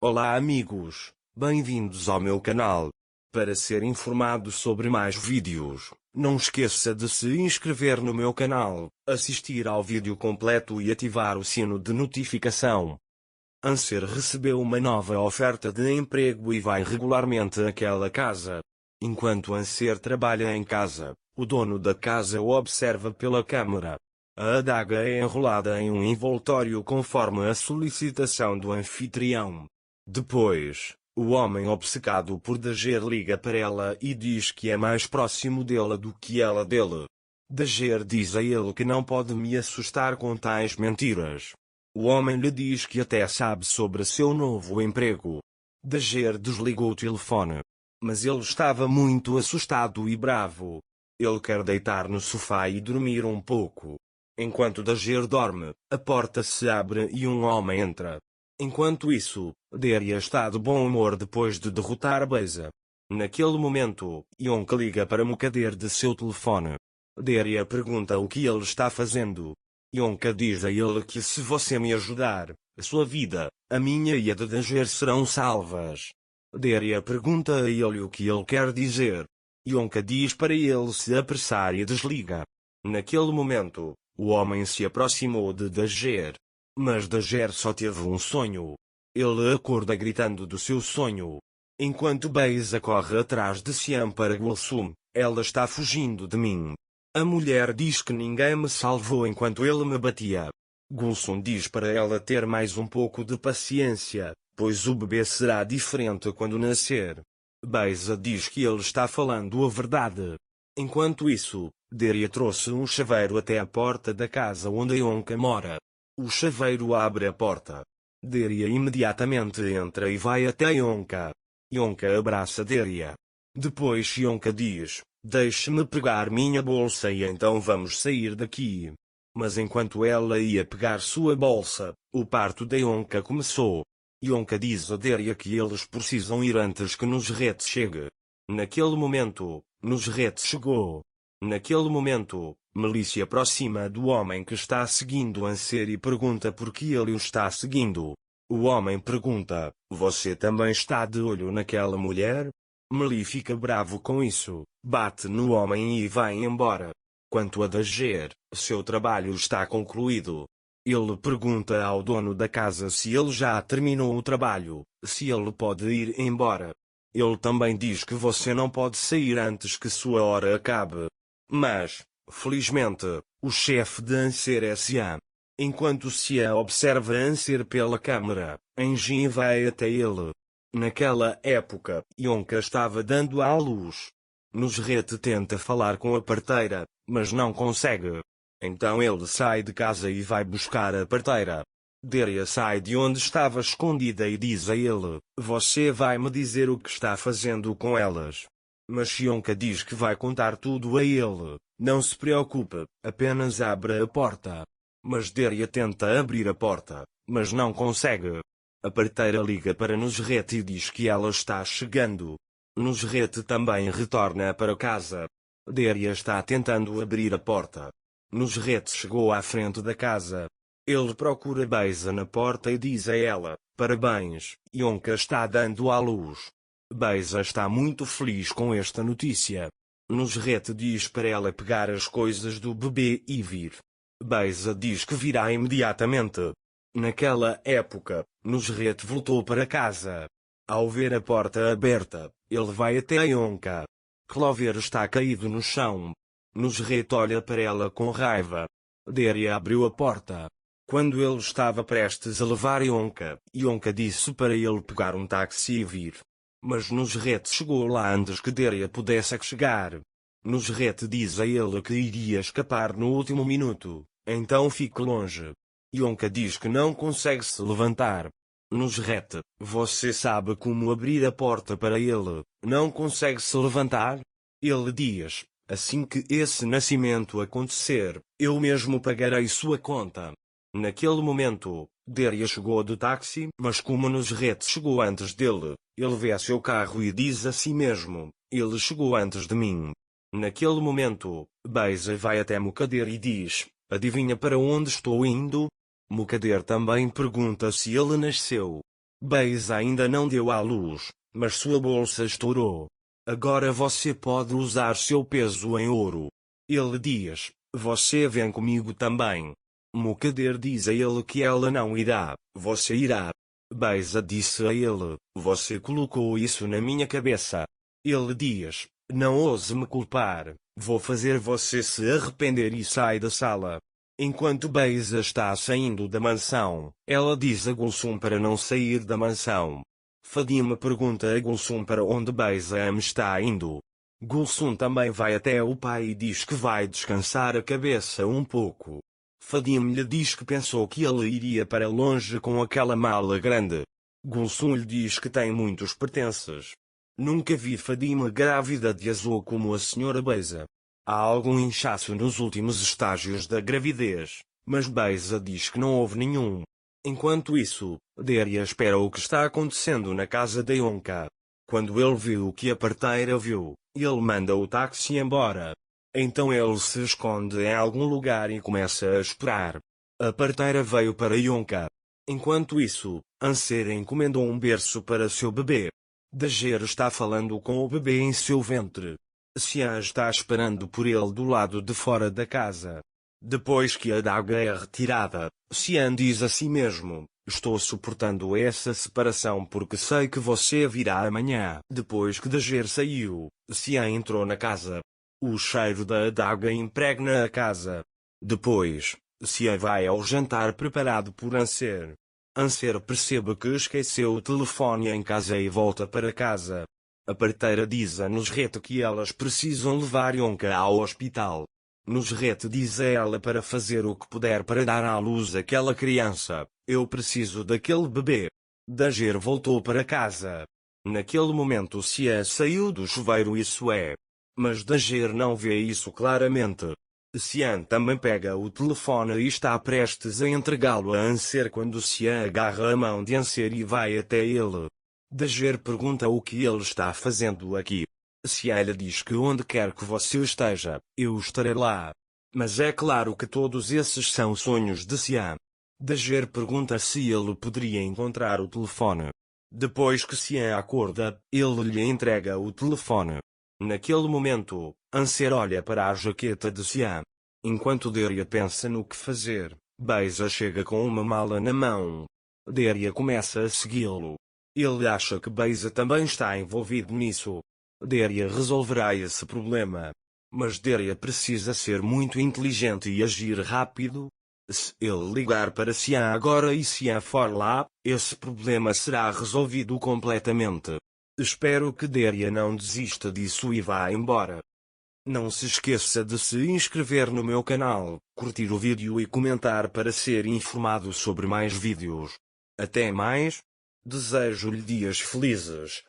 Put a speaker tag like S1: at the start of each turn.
S1: Olá amigos, bem-vindos ao meu canal. Para ser informado sobre mais vídeos, não esqueça de se inscrever no meu canal, assistir ao vídeo completo e ativar o sino de notificação. Anser recebeu uma nova oferta de emprego e vai regularmente àquela casa. Enquanto Anser trabalha em casa, o dono da casa o observa pela câmera. A adaga é enrolada em um envoltório conforme a solicitação do anfitrião. Depois, o homem obcecado por Dager liga para ela e diz que é mais próximo dela do que ela dele. Dager diz a ele que não pode me assustar com tais mentiras. O homem lhe diz que até sabe sobre seu novo emprego. Dager desligou o telefone. Mas ele estava muito assustado e bravo. Ele quer deitar no sofá e dormir um pouco. Enquanto Dager dorme, a porta se abre e um homem entra. Enquanto isso, Deria está de bom humor depois de derrotar Beza. Naquele momento, Yonka liga para Mukader de seu telefone. Deria pergunta o que ele está fazendo. Yonka diz a ele que se você me ajudar, a sua vida, a minha e a de Dager serão salvas. Deria pergunta a ele o que ele quer dizer. Yonka diz para ele se apressar e desliga. Naquele momento, o homem se aproximou de Dager. Mas Dager só teve um sonho. Ele acorda gritando do seu sonho. Enquanto Beza corre atrás de Siam para Gulsum, ela está fugindo de mim. A mulher diz que ninguém me salvou enquanto ele me batia. Gulsum diz para ela ter mais um pouco de paciência, pois o bebê será diferente quando nascer. Beza diz que ele está falando a verdade. Enquanto isso, Deria trouxe um chaveiro até a porta da casa onde Yonka mora. O chaveiro abre a porta. Deria imediatamente entra e vai até Yonka. Yonka abraça Deria. Depois Yonka diz, deixe-me pegar minha bolsa e então vamos sair daqui. Mas enquanto ela ia pegar sua bolsa, o parto de Yonka começou. Yonka diz a Deria que eles precisam ir antes que Nusret chegue. Naquele momento, Nusret chegou. Naquele momento, Melly se aproxima do homem que está seguindo Anser e pergunta por que ele o está seguindo. O homem pergunta, você também está de olho naquela mulher? Melly fica bravo com isso, bate no homem e vai embora. Quanto a Dager, seu trabalho está concluído. Ele pergunta ao dono da casa se ele já terminou o trabalho, se ele pode ir embora. Ele também diz que você não pode sair antes que sua hora acabe. Mas, felizmente, o chefe de Anser é Siam. Enquanto Siam observa Anser pela câmera, Engin vai até ele. Naquela época, Yonka estava dando à luz. Nusret tenta falar com a parteira, mas não consegue. Então ele sai de casa e vai buscar a parteira. Deria sai de onde estava escondida e diz a ele, você vai me dizer o que está fazendo com elas. Mas Yonka diz que vai contar tudo a ele. Não se preocupe, apenas abra a porta. Mas Deria tenta abrir a porta, mas não consegue. A parteira liga para Nusret e diz que ela está chegando. Nusret também retorna para casa. Deria está tentando abrir a porta. Nusret chegou à frente da casa. Ele procura Beza na porta e diz a ela, parabéns, Yonka está dando à luz. Beza está muito feliz com esta notícia. Nusret diz para ela pegar as coisas do bebê e vir. Beza diz que virá imediatamente. Naquela época, Nusret voltou para casa. Ao ver a porta aberta, ele vai até a Yonka. Clover está caído no chão. Nusret olha para ela com raiva. Deria abriu a porta. Quando ele estava prestes a levar Yonka, Yonka disse para ele pegar um táxi e vir. Mas Nusret chegou lá antes que Deria pudesse chegar. Nusret diz a ele que iria escapar no último minuto, então fique longe. Yonka diz que não consegue se levantar. Nusret, você sabe como abrir a porta para ele, não consegue se levantar? Ele diz, assim que esse nascimento acontecer, eu mesmo pagarei sua conta. Naquele momento, Deria chegou de táxi, mas como Nusret chegou antes dele, ele vê seu carro e diz a si mesmo, ele chegou antes de mim. Naquele momento, Beza vai até Mukader e diz, adivinha para onde estou indo? Mukader também pergunta se ele nasceu. Beisa ainda não deu à luz, mas sua bolsa estourou. Agora você pode usar seu peso em ouro. Ele diz: você vem comigo também. Mukader diz a ele que ela não irá. Você irá. Beisa disse a ele: você colocou isso na minha cabeça. Ele diz: não ouse me culpar. Vou fazer você se arrepender e sai da sala. Enquanto Beisa está saindo da mansão, ela diz a Gulsum para não sair da mansão. Fadime pergunta a Gulsum para onde Beisa está indo. Gulsum também vai até o pai e diz que vai descansar a cabeça um pouco. Fadime lhe diz que pensou que ele iria para longe com aquela mala grande. Gulsum lhe diz que tem muitos pertences. Nunca vi Fadime grávida de azul como a senhora Beisa. Há algum inchaço nos últimos estágios da gravidez, mas Beisa diz que não houve nenhum. Enquanto isso, Deria espera o que está acontecendo na casa de Yonka. Quando ele viu o que a parteira viu, ele manda o táxi embora. Então ele se esconde em algum lugar e começa a esperar. A parteira veio para Yonka. Enquanto isso, Anser encomendou um berço para seu bebê. Dager está falando com o bebê em seu ventre. Xian está esperando por ele do lado de fora da casa. Depois que a daga é retirada, Xian diz a si mesmo: estou suportando essa separação porque sei que você virá amanhã. Depois que Dager saiu, Xian entrou na casa. O cheiro da adaga impregna a casa. Depois, Xian vai ao jantar preparado por Anser. Anser percebe que esqueceu o telefone em casa e volta para casa. A parteira diz a Nusret que elas precisam levar Yonka ao hospital. Nusret diz a ela para fazer o que puder para dar à luz aquela criança. Eu preciso daquele bebê. Dager voltou para casa. Naquele momento Xian saiu do chuveiro, isso é. Mas Dager não vê isso claramente. Xian também pega o telefone e está prestes a entregá-lo a Anser quando Xian agarra a mão de Anser e vai até ele. Dager pergunta o que ele está fazendo aqui. Xian lhe diz que onde quer que você esteja, eu estarei lá. Mas é claro que todos esses são sonhos de Xian. Dager pergunta se ele poderia encontrar o telefone. Depois que Xian acorda, ele lhe entrega o telefone. Naquele momento, Anser olha para a jaqueta de Xian. Enquanto Deria pensa no que fazer, Beisa chega com uma mala na mão. Deria começa a segui-lo. Ele acha que Beisa também está envolvido nisso. Deria resolverá esse problema. Mas Deria precisa ser muito inteligente e agir rápido. Se ele ligar para Xian agora e Xian for lá, esse problema será resolvido completamente. Espero que Deria não desista disso e vá embora. Não se esqueça de se inscrever no meu canal, curtir o vídeo e comentar para ser informado sobre mais vídeos. Até mais. Desejo-lhe dias felizes.